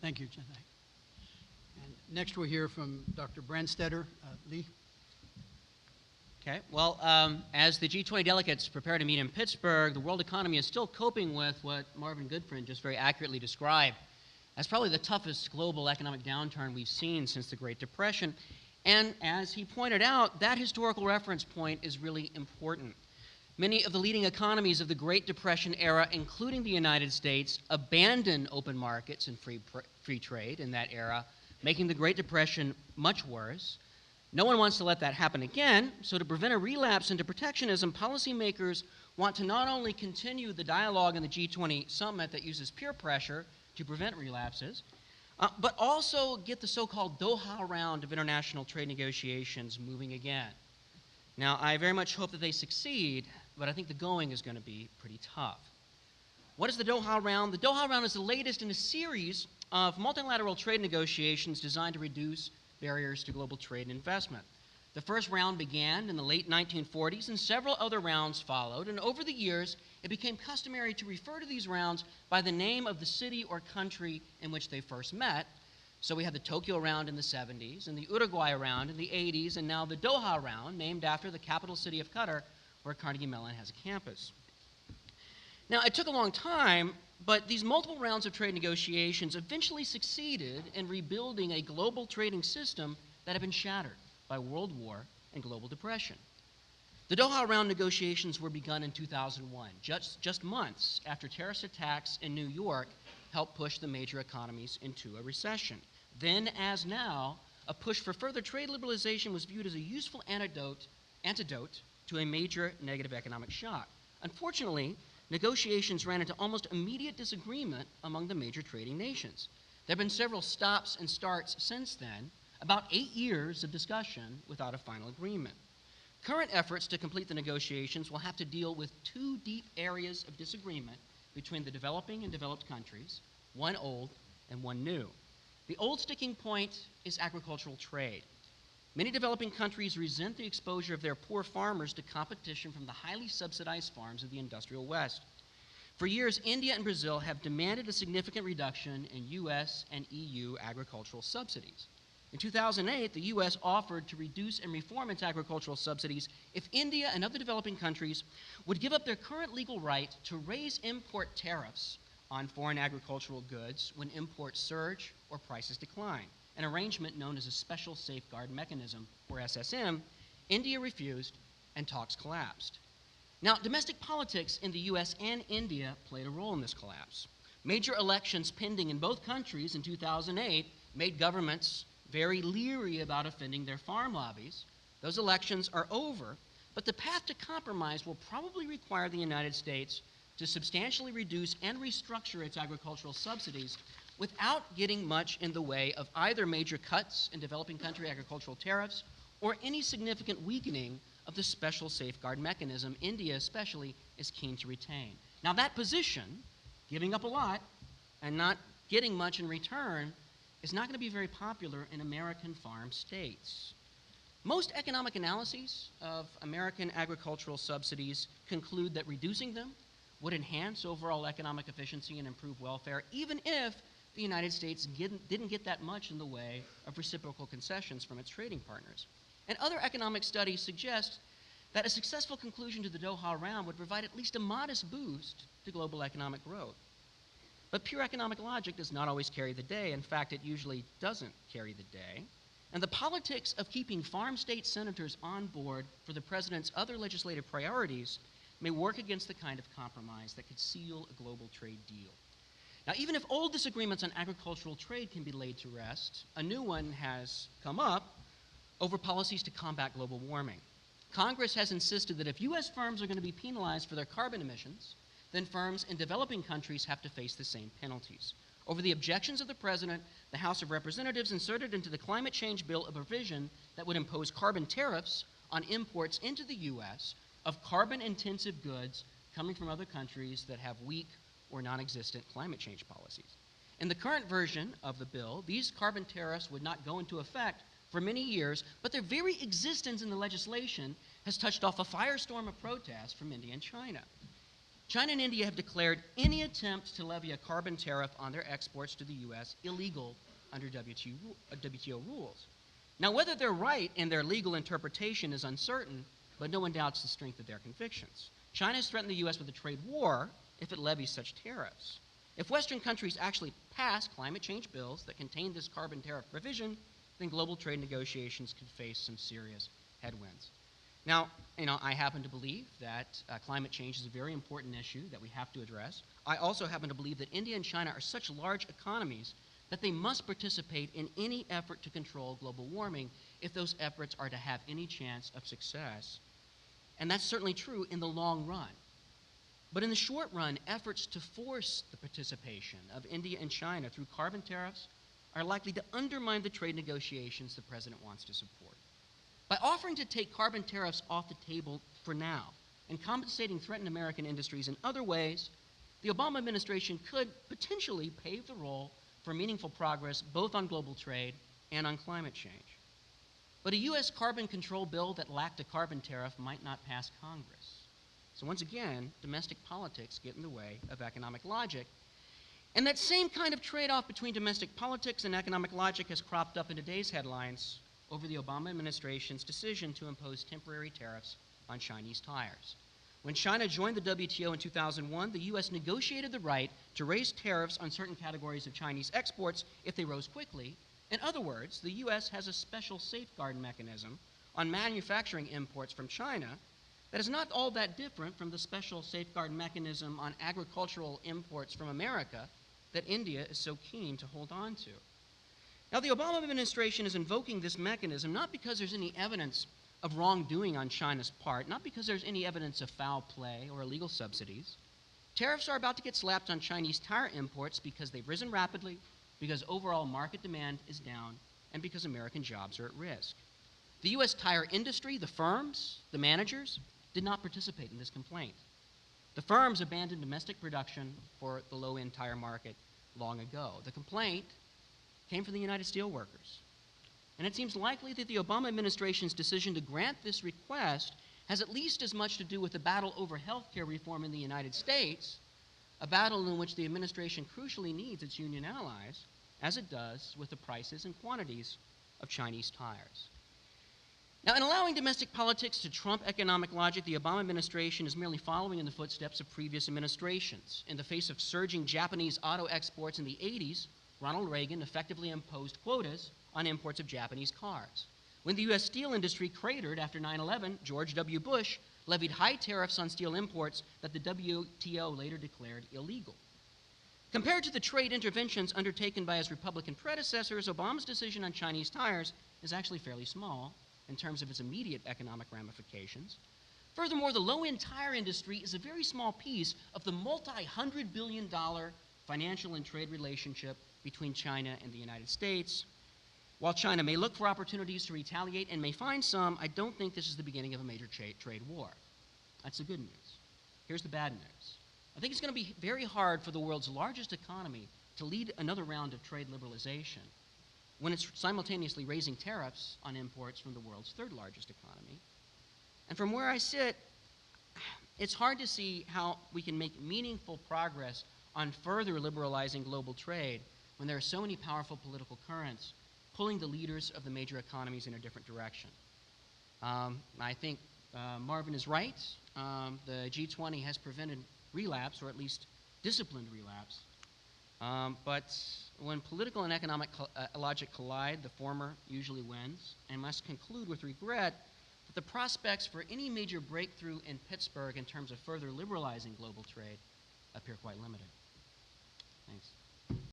Thank you, Chintai. And next we'll hear from Dr. Brandstetter. Lee. Okay, well, as the G20 delegates prepare to meet in Pittsburgh, the world economy is still coping with what Marvin Goodfriend just very accurately described as probably the toughest global economic downturn we've seen since the Great Depression. And as he pointed out, that historical reference point is really important. Many of the leading economies of the Great Depression era, including the United States, abandoned open markets and free trade in that era, making the Great Depression much worse. No one wants to let that happen again, so to prevent a relapse into protectionism, policymakers want to not only continue the dialogue in the G20 summit that uses peer pressure to prevent relapses, but also get the so-called Doha round of international trade negotiations moving again. Now, I very much hope that they succeed, but I think the going is going to be pretty tough. What is the Doha round? The Doha round is the latest in a series of multilateral trade negotiations designed to reduce barriers to global trade and investment. The first round began in the late 1940s, and several other rounds followed, and over the years, it became customary to refer to these rounds by the name of the city or country in which they first met. So we had the Tokyo round in the 70s, and the Uruguay round in the 80s, and now the Doha round, named after the capital city of Qatar, where Carnegie Mellon has a campus. Now, it took a long time, but these multiple rounds of trade negotiations eventually succeeded in rebuilding a global trading system that had been shattered by World War and global depression. The Doha round negotiations were begun in 2001, just months after terrorist attacks in New York helped push the major economies into a recession. Then, as now, a push for further trade liberalization was viewed as a useful antidote to a major negative economic shock. Unfortunately, negotiations ran into almost immediate disagreement among the major trading nations. There have been several stops and starts since then, about 8 years of discussion without a final agreement. Current efforts to complete the negotiations will have to deal with two deep areas of disagreement between the developing and developed countries, one old and one new. The old sticking point is agricultural trade. Many developing countries resent the exposure of their poor farmers to competition from the highly subsidized farms of the industrial West. For years, India and Brazil have demanded a significant reduction in U.S. and EU agricultural subsidies. In 2008, the U.S. offered to reduce and reform its agricultural subsidies if India and other developing countries would give up their current legal right to raise import tariffs on foreign agricultural goods when imports surge or prices decline, an arrangement known as a Special Safeguard Mechanism, or SSM. India refused, and talks collapsed. Now, domestic politics in the U.S. and India played a role in this collapse. Major elections pending in both countries in 2008 made governments very leery about offending their farm lobbies. Those elections are over, but the path to compromise will probably require the United States to substantially reduce and restructure its agricultural subsidies without getting much in the way of either major cuts in developing country agricultural tariffs or any significant weakening of the Special Safeguard Mechanism India especially is keen to retain. Now that position, giving up a lot and not getting much in return, is not going to be very popular in American farm states. Most economic analyses of American agricultural subsidies conclude that reducing them would enhance overall economic efficiency and improve welfare, even if the United States didn't get that much in the way of reciprocal concessions from its trading partners. And other economic studies suggest that a successful conclusion to the Doha round would provide at least a modest boost to global economic growth. But pure economic logic does not always carry the day. In fact, it usually doesn't carry the day. And the politics of keeping farm state senators on board for the president's other legislative priorities may work against the kind of compromise that could seal a global trade deal. Now, even if old disagreements on agricultural trade can be laid to rest, a new one has come up over policies to combat global warming. Congress has insisted that if U.S. firms are going to be penalized for their carbon emissions, then firms in developing countries have to face the same penalties. Over the objections of the president, the House of Representatives inserted into the climate change bill a provision that would impose carbon tariffs on imports into the U.S. of carbon-intensive goods coming from other countries that have weak or non-existent climate change policies. In the current version of the bill, these carbon tariffs would not go into effect for many years, but their very existence in the legislation has touched off a firestorm of protest from India and China. China and India have declared any attempt to levy a carbon tariff on their exports to the U.S. illegal under WTO rules. Now, whether they're right in their legal interpretation is uncertain, but no one doubts the strength of their convictions. China has threatened the U.S. with a trade war if it levies such tariffs. If Western countries actually pass climate change bills that contain this carbon tariff provision, then global trade negotiations could face some serious headwinds. Now, I happen to believe that climate change is a very important issue that we have to address. I also happen to believe that India and China are such large economies that they must participate in any effort to control global warming if those efforts are to have any chance of success. And that's certainly true in the long run. But in the short run, efforts to force the participation of India and China through carbon tariffs are likely to undermine the trade negotiations the president wants to support. By offering to take carbon tariffs off the table for now and compensating threatened American industries in other ways, the Obama administration could potentially pave the role for meaningful progress both on global trade and on climate change. But a U.S. carbon control bill that lacked a carbon tariff might not pass Congress. So once again, domestic politics get in the way of economic logic. And that same kind of trade-off between domestic politics and economic logic has cropped up in today's headlines over the Obama administration's decision to impose temporary tariffs on Chinese tires. When China joined the WTO in 2001, the U.S. negotiated the right to raise tariffs on certain categories of Chinese exports if they rose quickly. In other words, the U.S. has a special safeguard mechanism on manufacturing imports from China that is not all that different from the special safeguard mechanism on agricultural imports from America that India is so keen to hold on to. Now, the Obama administration is invoking this mechanism not because there's any evidence of wrongdoing on China's part, not because there's any evidence of foul play or illegal subsidies. Tariffs are about to get slapped on Chinese tire imports because they've risen rapidly, because overall market demand is down, and because American jobs are at risk. The U.S. tire industry, the firms, the managers, did not participate in this complaint. The firms abandoned domestic production for the low-end tire market long ago. The complaint came from the United Steelworkers. And it seems likely that the Obama administration's decision to grant this request has at least as much to do with the battle over health care reform in the United States, a battle in which the administration crucially needs its union allies, as it does with the prices and quantities of Chinese tires. Now, in allowing domestic politics to trump economic logic, the Obama administration is merely following in the footsteps of previous administrations. In the face of surging Japanese auto exports in the 80s, Ronald Reagan effectively imposed quotas on imports of Japanese cars. When the U.S. steel industry cratered after 9/11, George W. Bush levied high tariffs on steel imports that the WTO later declared illegal. Compared to the trade interventions undertaken by his Republican predecessors, Obama's decision on Chinese tires is actually fairly small in terms of its immediate economic ramifications. Furthermore, the low-end tire industry is a very small piece of the multi-$100 billion financial and trade relationship between China and the United States. While China may look for opportunities to retaliate and may find some, I don't think this is the beginning of a major trade war. That's the good news. Here's the bad news. I think it's going to be very hard for the world's largest economy to lead another round of trade liberalization when it's simultaneously raising tariffs on imports from the world's third largest economy. And from where I sit, it's hard to see how we can make meaningful progress on further liberalizing global trade when there are so many powerful political currents pulling the leaders of the major economies in a different direction. I think Marvin is right. The G20 has prevented relapse, or at least disciplined relapse. But when political and economic logic collide, the former usually wins, and must conclude with regret that the prospects for any major breakthrough in Pittsburgh in terms of further liberalizing global trade appear quite limited. Thanks.